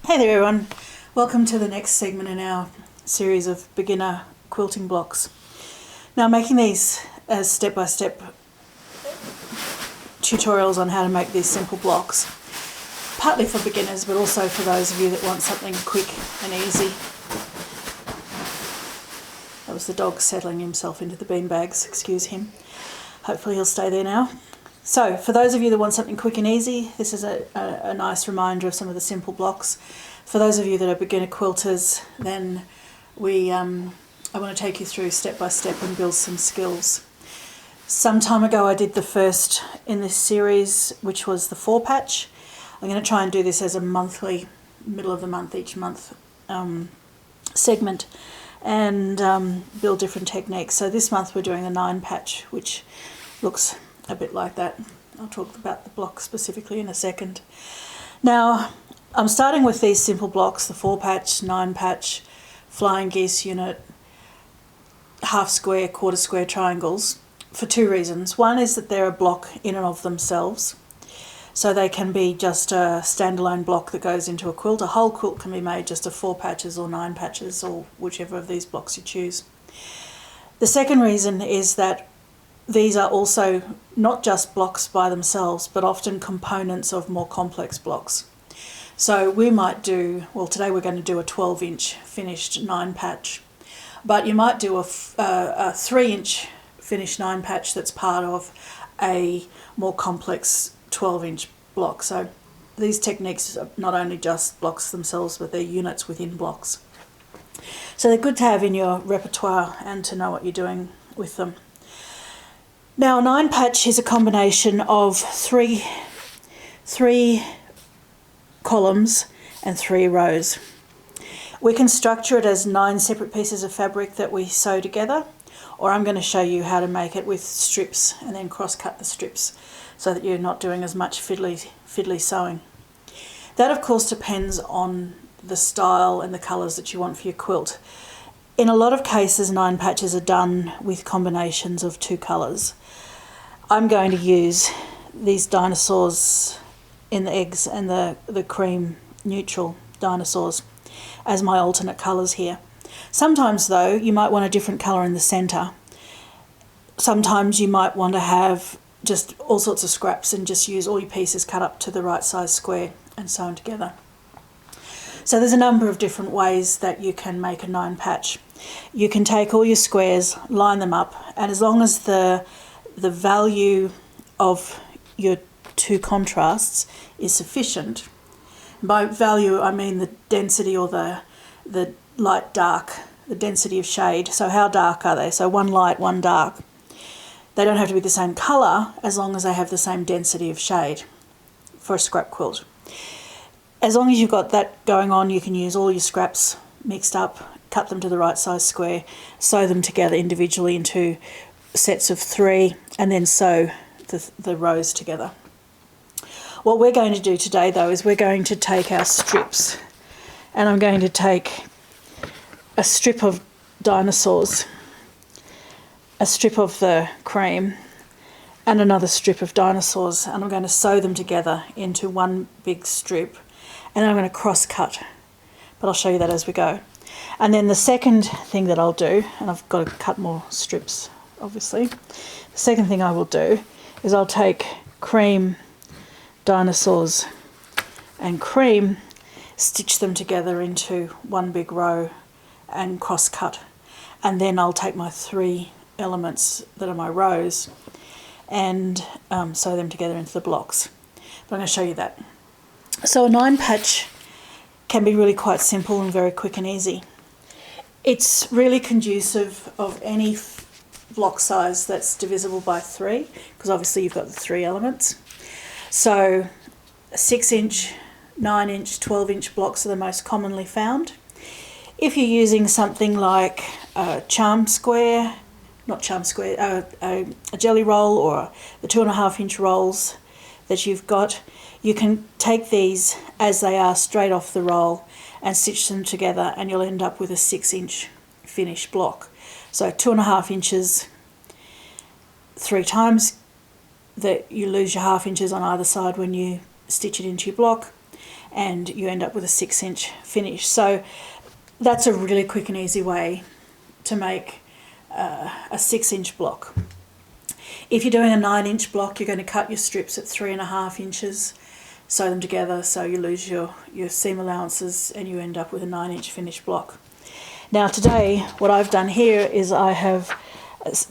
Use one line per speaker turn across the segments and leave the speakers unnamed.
Hey there everyone, welcome to the next segment in our series of beginner quilting blocks. Now I'm making these as step-by-step tutorials on how to make these simple blocks, partly for beginners but also for those of you that want something quick and easy. That was the dog settling himself into the beanbags, excuse him. Hopefully he'll stay there now. So for those of you that want something quick and easy, this is a nice reminder of some of the simple blocks. For those of you that are beginner quilters, then I want to take you through step by step and build some skills. Some time ago I did the first in this series, which was the 4-patch. I'm going to try and do this as a monthly, middle of the month, each month segment, and build different techniques. So this month we're doing the 9-patch, which looks a bit like that. I'll talk about the block specifically in a second. Now, I'm starting with these simple blocks, the 4-patch, 9-patch, flying geese unit, half square, quarter square triangles, for two reasons. One is that they're a block in and of themselves. So they can be just a standalone block that goes into a quilt. A whole quilt can be made just of 4 patches or 9 patches or whichever of these blocks you choose. The second reason is that these are also not just blocks by themselves, but often components of more complex blocks. So we might do, well today we're going to do a 12-inch finished 9-patch, but you might do a 3-inch finished 9-patch that's part of a more complex 12-inch block. So these techniques are not only just blocks themselves, but they're units within blocks. So they're good to have in your repertoire and to know what you're doing with them. Now, a 9-patch is a combination of three columns and 3 rows. We can structure it as 9 separate pieces of fabric that we sew together, or I'm going to show you how to make it with strips and then cross-cut the strips so that you're not doing as much fiddly sewing. That, of course, depends on the style and the colours that you want for your quilt. In a lot of cases, 9 patches are done with combinations of 2 colours. I'm going to use these dinosaurs in the eggs and the cream neutral dinosaurs as my alternate colours here. Sometimes though you might want a different colour in the centre. Sometimes you might want to have just all sorts of scraps and just use all your pieces cut up to the right size square and sewn together. So there's a number of different ways that you can make a 9-patch. You can take all your squares, line them up, and as long as the value of your 2 contrasts is sufficient. By value I mean the density or the light dark, the density of shade. So how dark are they? So one light, one dark. They don't have to be the same colour as long as they have the same density of shade for a scrap quilt. As long as you've got that going on, you can use all your scraps mixed up, cut them to the right size square, sew them together individually into sets of 3, and then sew the rows together. What we're going to do today though is we're going to take our strips, and I'm going to take a strip of dinosaurs, a strip of the cream, and another strip of dinosaurs, and I'm going to sew them together into one big strip, and then I'm going to cross cut, but I'll show you that as we go. And then the second thing that I'll do, and I've got to cut more strips obviously, the second thing I will do is I'll take cream, dinosaurs and cream, stitch them together into one big row and cross cut, and then I'll take my 3 elements that are my rows and sew them together into the blocks. But I'm going to show you that. So a 9-patch can be really quite simple and very quick and easy. It's really conducive of any block size that's divisible by 3, because obviously you've got the 3 elements. So 6-inch, 9-inch, 12-inch blocks are the most commonly found. If you're using something like a charm square, not charm square, a jelly roll, or the 2.5-inch rolls that you've got, you can take these as they are straight off the roll and stitch them together, and you'll end up with a 6-inch finished block. So 2.5 inches 3 times, that you lose your 1/2 inches on either side when you stitch it into your block, and you end up with a 6-inch finish. So that's a really quick and easy way to make a 6-inch block. If you're doing a 9-inch block, you're going to cut your strips at 3.5 inches, sew them together so you lose your seam allowances and you end up with a 9-inch finished block. Now today what I've done here is I have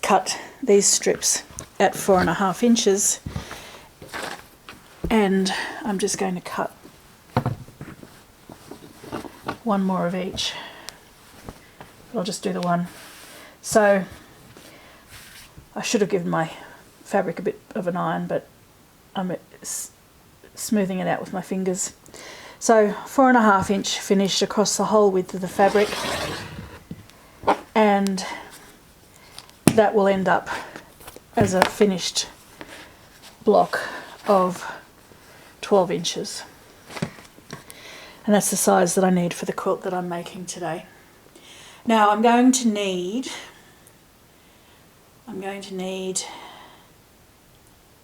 cut these strips at 4.5 inches, and I'm just going to cut one more of each. I'll just do the one. So I should have given my fabric a bit of an iron, but I'm smoothing it out with my fingers. So 4.5 inch finished across the whole width of the fabric, and that will end up as a finished block of 12 inches. And that's the size that I need for the quilt that I'm making today. Now I'm going to need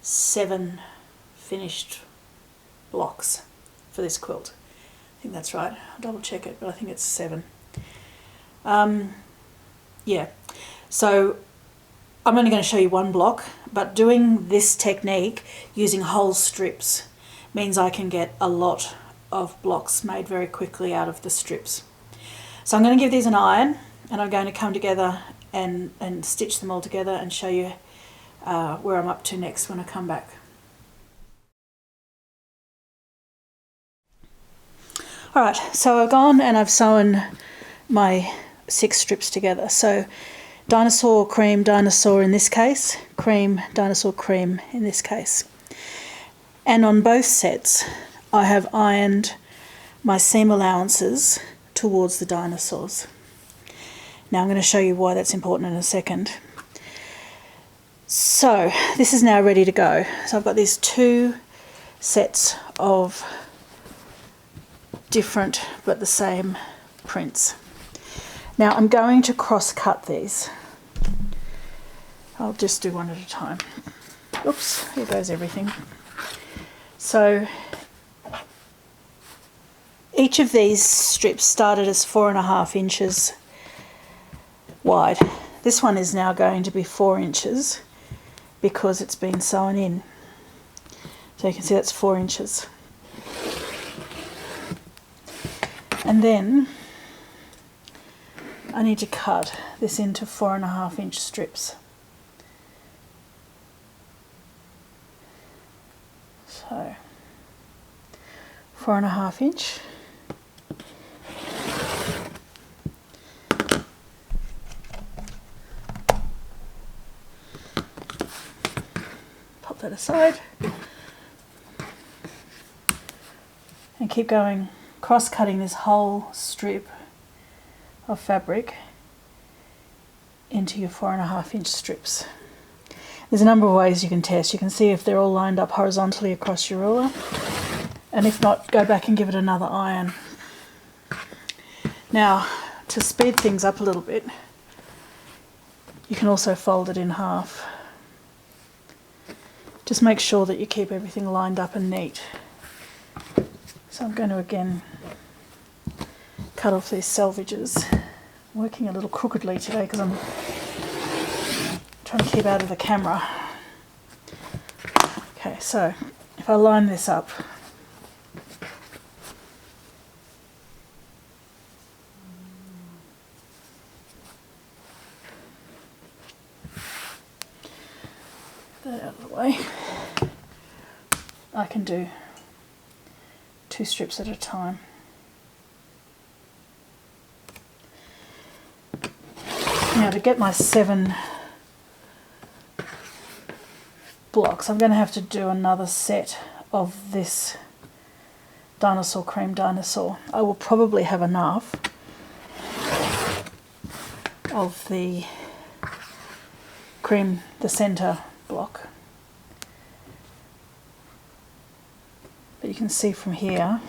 7 finished blocks for this quilt. I think that's right. I'll double check it, but I think it's 7. Yeah, so I'm only going to show you one block, but doing this technique using whole strips means I can get a lot of blocks made very quickly out of the strips. So I'm going to give these an iron, and I'm going to come together and stitch them all together and show you where I'm up to next when I come back. Alright, so I've gone and I've sewn my 6 strips together. So dinosaur, cream, dinosaur in this case, cream, dinosaur, cream in this case. And on both sets I have ironed my seam allowances towards the dinosaurs. Now I'm going to show you why that's important in a second. So this is now ready to go. So I've got these 2 sets of different but the same prints. Now I'm going to cross cut these. I'll just do one at a time. Oops, here goes everything. So each of these strips started as 4.5 inches wide. This one is now going to be 4 inches because it's been sewn in. So you can see that's 4 inches. And then I need to cut this into 4.5 inch strips. So 4.5 inch. Pop that aside and keep going, cross-cutting this whole strip of fabric into your 4.5 inch strips. There's a number of ways you can test. You can see if they're all lined up horizontally across your ruler, and if not, go back and give it another iron. Now, to speed things up a little bit, you can also fold it in half. Just make sure that you keep everything lined up and neat. So I'm going to again cut off these selvages. I'm working a little crookedly today because I'm trying to keep out of the camera. Okay, so if I line this up, that out of the way, I can do 2 strips at a time. Now to get my 7 blocks, I'm going to have to do another set of this dinosaur, cream dinosaur. I will probably have enough of the cream, the centre block. But you can see from here,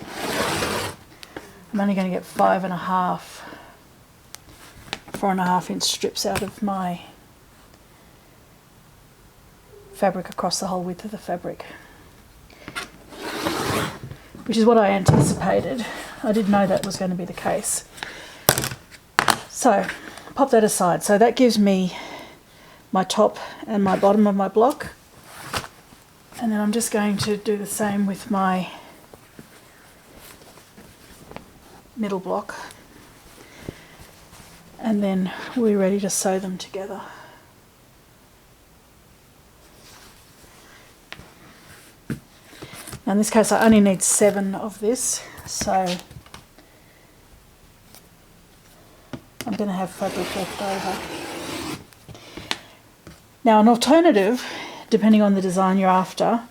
I'm only going to get 4.5 inch strips out of my fabric across the whole width of the fabric. which is what I anticipated. I didn't know that was going to be the case. So pop that aside. So that gives me my top and my bottom of my block. And then I'm just going to do the same with my middle block. And then we're ready to sew them together. Now in this case I only need 7 of this, so I'm going to have fabric left over. Now an alternative, depending on the design you're after,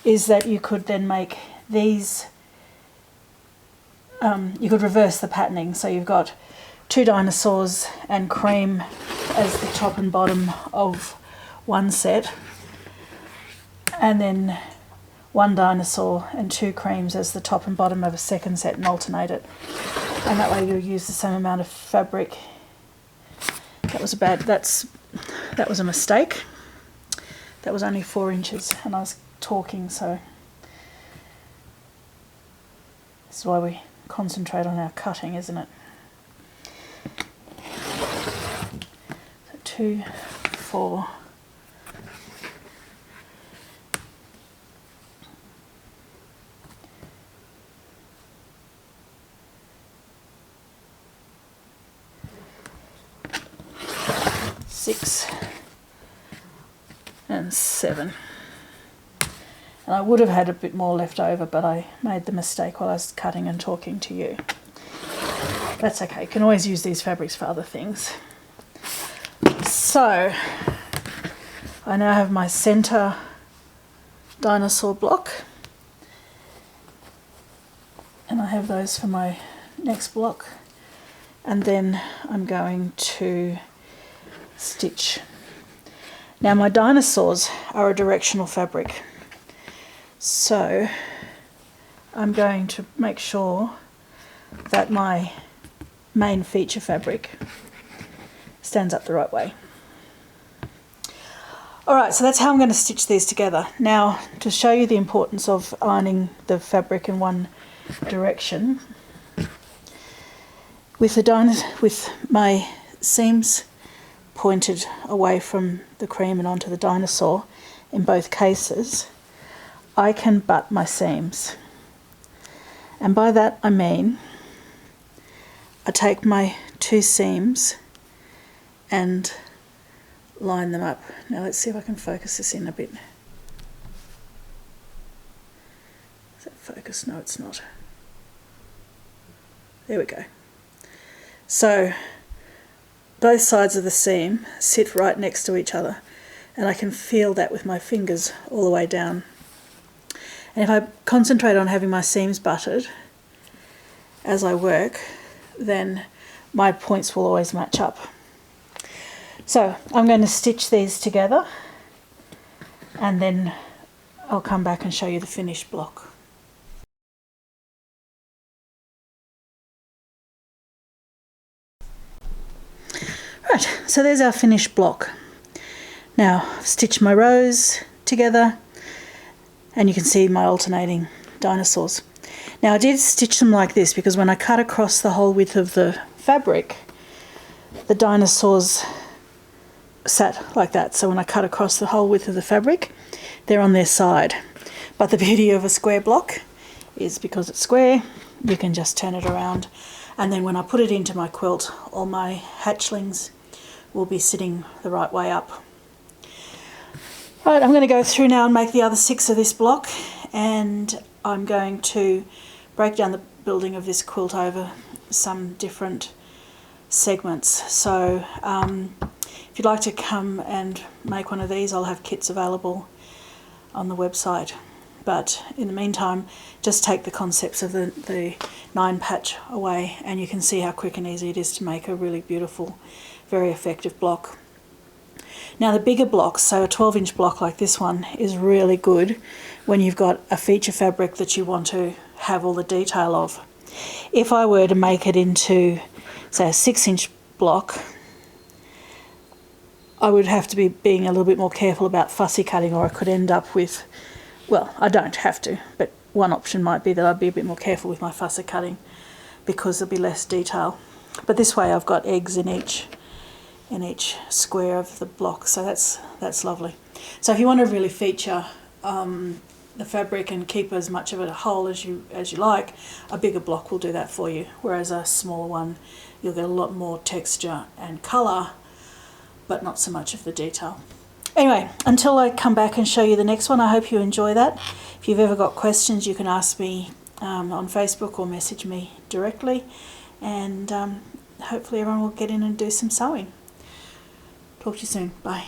is that you could then make these, you could reverse the patterning. So you've got 2 dinosaurs and cream as the top and bottom of one set, and then 1 dinosaur and 2 creams as the top and bottom of a second set, and alternate it. And that way you'll use the same amount of fabric. That was a mistake. That was only 4 inches, and I was talking, so this is why we concentrate on our cutting, isn't it? So 2, 4, 6 and 7. And I would have had a bit more left over, but I made the mistake while I was cutting and talking to you. That's okay, you can always use these fabrics for other things. So I now have my center dinosaur block, and I have those for my next block, and then I'm going to stitch. Now my dinosaurs are a directional fabric, so I'm going to make sure that my main feature fabric stands up the right way. Alright, so that's how I'm going to stitch these together. Now, to show you the importance of ironing the fabric in one direction, with my seams pointed away from the cream and onto the dinosaur in both cases, I can butt my seams. And by that I mean I take my 2 seams and line them up. Now let's see if I can focus this in a bit. Is that focused? No, it's not. There we go. So both sides of the seam sit right next to each other, and I can feel that with my fingers all the way down. And if I concentrate on having my seams butted as I work, then my points will always match up. So I'm going to stitch these together, and then I'll come back and show you the finished block. Right, so there's our finished block. Now I've stitched my rows together, and you can see my alternating dinosaurs. Now I did stitch them like this because when I cut across the whole width of the fabric, the dinosaurs sat like that. So when I cut across the whole width of the fabric, they're on their side. But the beauty of a square block is because it's square, you can just turn it around, and then when I put it into my quilt, all my hatchlings will be sitting the right way up. Right, I'm going to go through now and make the other 6 of this block, and I'm going to break down the building of this quilt over some different segments. So if you'd like to come and make one of these, I'll have kits available on the website. But in the meantime, just take the concepts of the 9 patch away, and you can see how quick and easy it is to make a really beautiful, very effective block. Now the bigger blocks, so a 12-inch block like this one, is really good when you've got a feature fabric that you want to have all the detail of. If I were to make it into, say, a 6-inch block, I would have to be being a little bit more careful about fussy cutting, or I could end up with, well, I don't have to, but one option might be that I'd be a bit more careful with my fusser cutting because there'll be less detail. But this way I've got eggs in each square of the block, so that's lovely. So if you want to really feature the fabric and keep as much of it whole as you like, a bigger block will do that for you, whereas a smaller one you'll get a lot more texture and colour but not so much of the detail. Anyway, until I come back and show you the next one, I hope you enjoy that. If you've ever got questions, you can ask me on Facebook or message me directly, and hopefully everyone will get in and do some sewing. Talk to you soon. Bye.